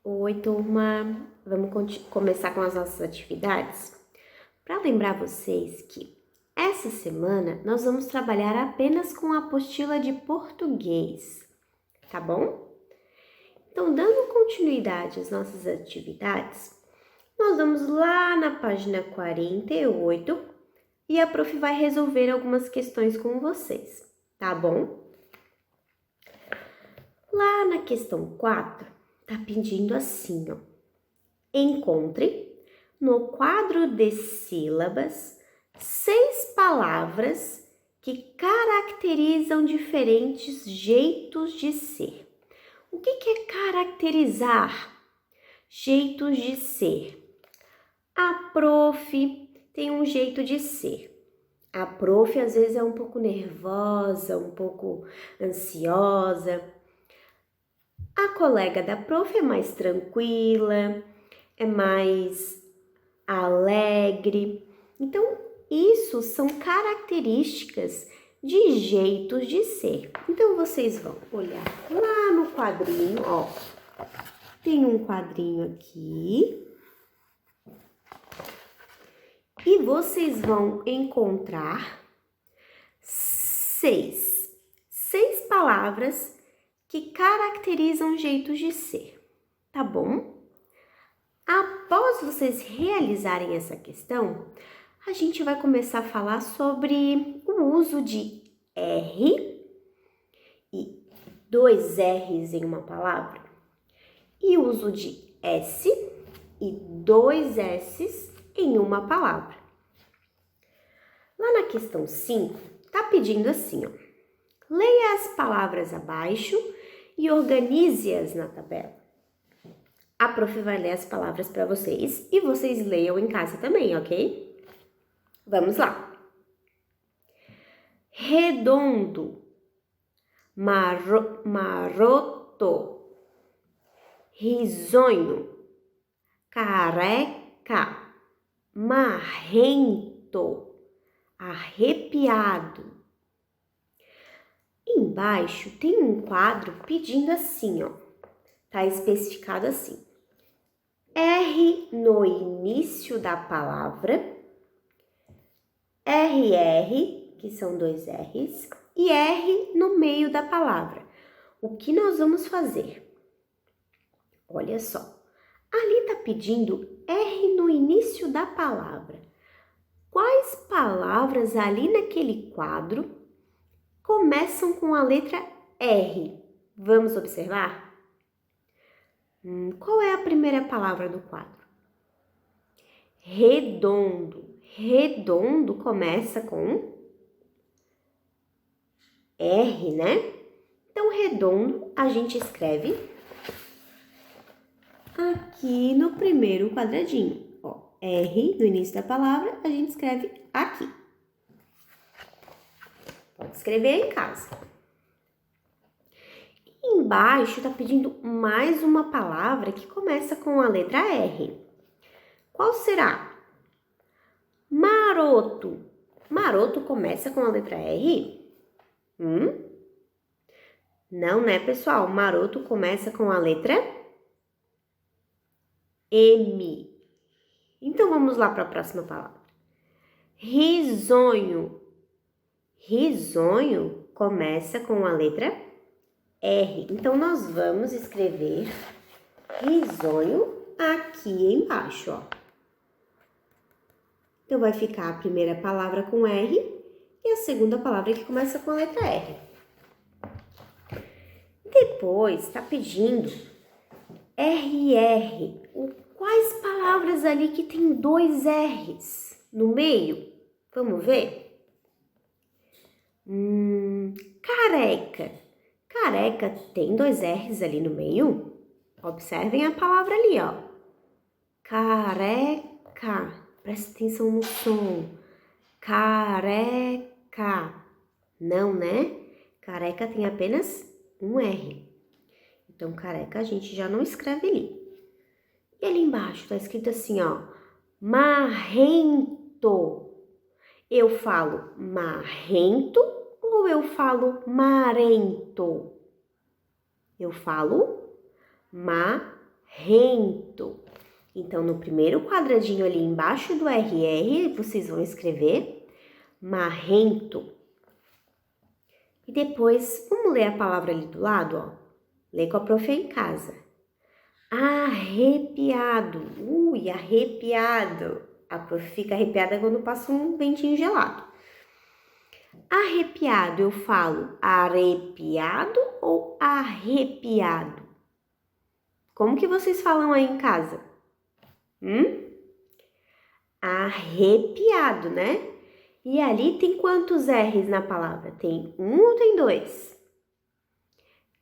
Oi, turma! Vamos começar com as nossas atividades? Para lembrar vocês que essa semana nós vamos trabalhar apenas com a apostila de português, tá bom? Então, dando continuidade às nossas atividades, nós vamos lá na página 48 e a prof vai resolver algumas questões com vocês, tá bom? Lá na questão 4, tá pedindo assim, ó. Encontre no quadro de sílabas 6 palavras que caracterizam diferentes jeitos de ser. O que é caracterizar? Jeitos de ser. A prof tem um jeito de ser. A prof às vezes é um pouco nervosa, um pouco ansiosa. A colega da prof é mais tranquila, é mais alegre. Então, isso são características de jeitos de ser. Então, vocês vão olhar lá no quadrinho, ó. Tem um quadrinho aqui. E vocês vão encontrar seis palavras que caracterizam jeitos de ser, tá bom? Após vocês realizarem essa questão, a gente vai começar a falar sobre o uso de R e 2 R's em uma palavra e o uso de S e 2 S's em uma palavra. Lá na questão 5, tá pedindo assim, ó. Leia as palavras abaixo e organize-as na tabela. A prof vai ler as palavras para vocês e vocês leiam em casa também, ok? Vamos lá. Redondo, maroto, risonho, careca, marrento, arrepiado. Embaixo tem um quadro pedindo assim, ó. Tá especificado assim. R no início da palavra, RR, que são 2 R's, e R no meio da palavra. O que nós vamos fazer? Olha só, ali tá pedindo R no início da palavra. Quais palavras ali naquele quadro começam com a letra R? Vamos observar? Qual é a primeira palavra do quadro? Redondo. Redondo começa com R, né? Então, redondo a gente escreve aqui no primeiro quadradinho. Ó, R no início da palavra a gente escreve aqui. Pode escrever em casa. Embaixo tá pedindo mais uma palavra que começa com a letra R. Qual será? Maroto. Maroto começa com a letra R? Não, né, pessoal? Maroto começa com a letra M. Então, vamos lá para a próxima palavra. Risonho. Risonho começa com a letra R. Então, nós vamos escrever risonho aqui embaixo, ó. Então, vai ficar a primeira palavra com R e a segunda palavra que começa com a letra R. Depois, está pedindo RR. Quais palavras ali que tem 2 R's no meio? Vamos ver? Careca. Careca tem 2 R's ali no meio? Observem a palavra ali, ó. Careca. Presta atenção no som. Careca. Não, né? Careca tem apenas um R. Então, careca a gente já não escreve ali. E ali embaixo tá escrito assim, ó. Marrento. Eu falo marrento ou eu falo marento? Eu falo marrento. marrento. Então, no primeiro quadradinho ali embaixo do RR, vocês vão escrever marrento. E depois, vamos ler a palavra ali do lado, ó. Lê com a prof em casa. Arrepiado. Ui, arrepiado. A prof fica arrepiada quando passa um ventinho gelado. Arrepiado, eu falo arrepiado ou arrepiado? Como que vocês falam aí em casa? Arrepiado, né? E ali tem quantos R's na palavra? Tem um ou tem dois?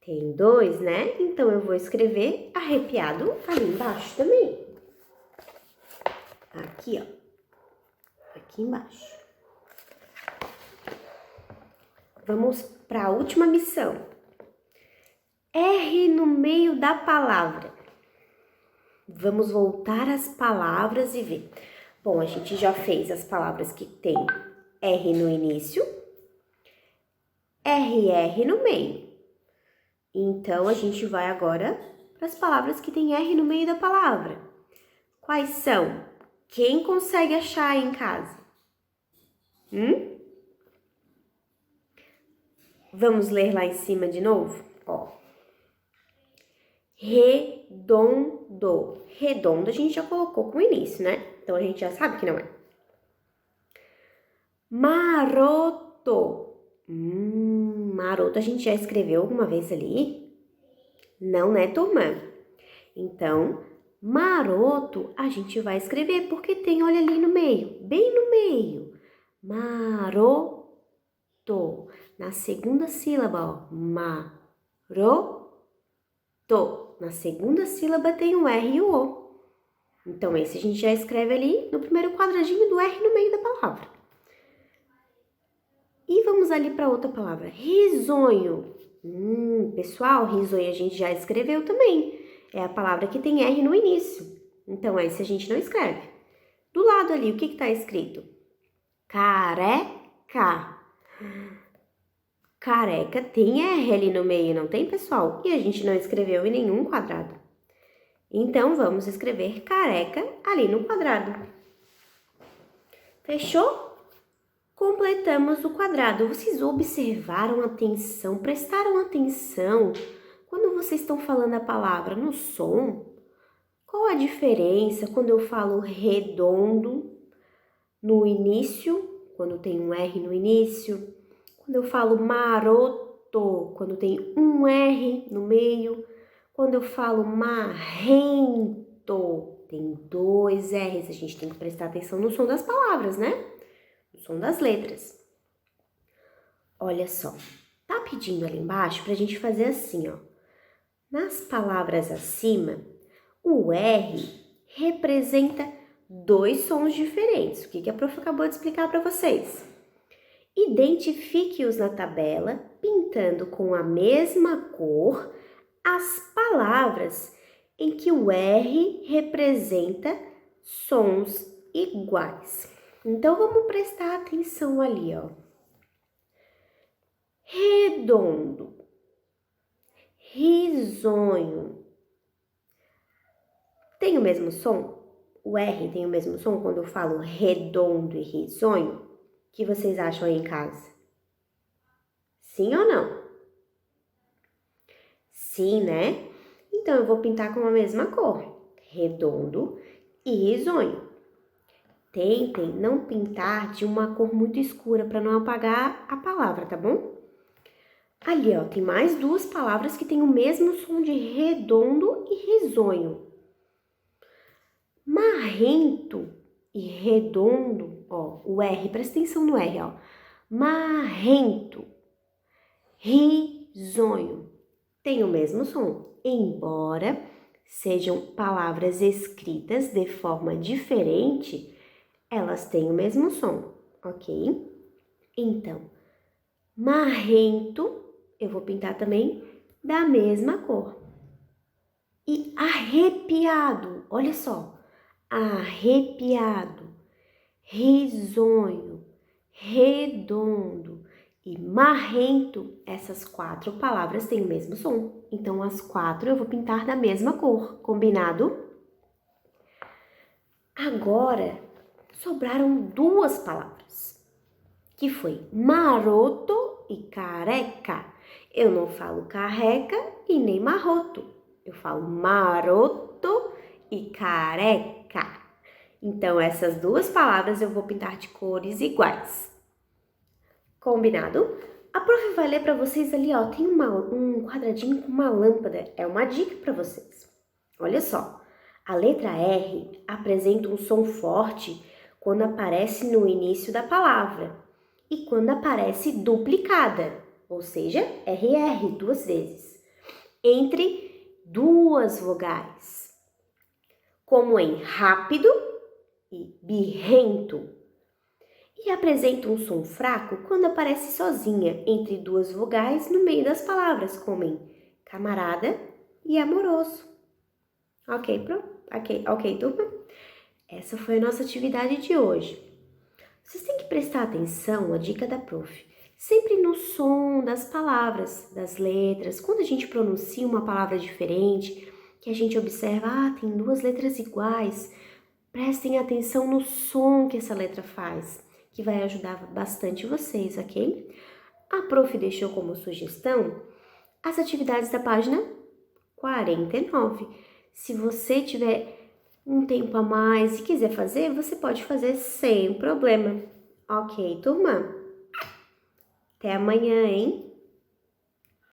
Tem dois, né? Então, eu vou escrever arrepiado ali embaixo também. Aqui, ó. Aqui embaixo. Vamos para a última missão. R no meio da palavra. Vamos voltar às palavras e ver. Bom, a gente já fez as palavras que tem R no início, RR no meio. Então, a gente vai agora para as palavras que tem R no meio da palavra. Quais são? Quem consegue achar aí em casa? Vamos ler lá em cima de novo? Ó. Redondo. Redondo a gente já colocou com início, né? Então, a gente já sabe que não é. Maroto. Maroto a gente já escreveu alguma vez ali? Não, né, turma? Então, maroto a gente vai escrever porque tem, olha ali no meio, bem no meio. Maroto. Na segunda sílaba, ó. Maroto. Na segunda sílaba tem o R e o O. Então, esse a gente já escreve ali no primeiro quadradinho do R no meio da palavra. E vamos ali para outra palavra, risonho. Pessoal, risonho a gente já escreveu também. É a palavra que tem R no início. Então, esse a gente não escreve. Do lado ali, o que está escrito? Careca. Careca tem R ali no meio, não tem, pessoal? E a gente não escreveu em nenhum quadrado. Então, vamos escrever careca ali no quadrado. Fechou? Completamos o quadrado. Vocês observaram atenção, prestaram atenção quando vocês estão falando a palavra no som? Qual a diferença quando eu falo redondo no início, quando tem um R no início? Quando eu falo maroto, quando tem um R no meio? Quando eu falo marrento, tem dois R's. A gente tem que prestar atenção no som das palavras, né? O som das letras. Olha só, tá pedindo ali embaixo pra gente fazer assim, ó. Nas palavras acima, o R representa dois sons diferentes. O que a prof acabou de explicar para vocês? Identifique-os na tabela, pintando com a mesma cor as palavras em que o R representa sons iguais. Então, vamos prestar atenção ali, ó. Redondo, risonho. Tem o mesmo som? O R tem o mesmo som quando eu falo redondo e risonho? O que vocês acham aí em casa? Sim ou não? Sim, né? Então, eu vou pintar com a mesma cor. Redondo e risonho. Tentem não pintar de uma cor muito escura para não apagar a palavra, tá bom? Ali, ó, tem mais duas palavras que têm o mesmo som de redondo e risonho. Marrento e redondo, ó, o R, presta atenção no R, ó. Marrento, risonho, tem o mesmo som, embora sejam palavras escritas de forma diferente, elas têm o mesmo som, ok? Então, marrento, eu vou pintar também da mesma cor. E arrepiado, olha só, arrepiado, risonho, redondo e marrento, essas quatro palavras têm o mesmo som. Então, as 4 eu vou pintar da mesma cor, combinado? Agora, sobraram 2 palavras, que foi maroto e careca. Eu não falo carreca e nem maroto. Eu falo maroto e careca. Então, essas 2 palavras eu vou pintar de cores iguais. Combinado? A prof vai ler para vocês ali, ó. Tem um quadradinho com uma lâmpada. É uma dica para vocês. Olha só. A letra R apresenta um som forte quando aparece no início da palavra e quando aparece duplicada, ou seja, RR 2 vezes, entre 2 vogais, como em rápido e birrento. E apresenta um som fraco quando aparece sozinha entre 2 vogais no meio das palavras, como em camarada e amoroso. Ok, turma? Essa foi a nossa atividade de hoje. Vocês têm que prestar atenção à dica da prof. Sempre no som das palavras, das letras. Quando a gente pronuncia uma palavra diferente, que a gente observa, tem 2 letras iguais, prestem atenção no som que essa letra faz, que vai ajudar bastante vocês, ok? A prof deixou como sugestão as atividades da página 49. Se você tiver um tempo a mais e quiser fazer, você pode fazer sem problema. Ok, turma? Até amanhã, hein?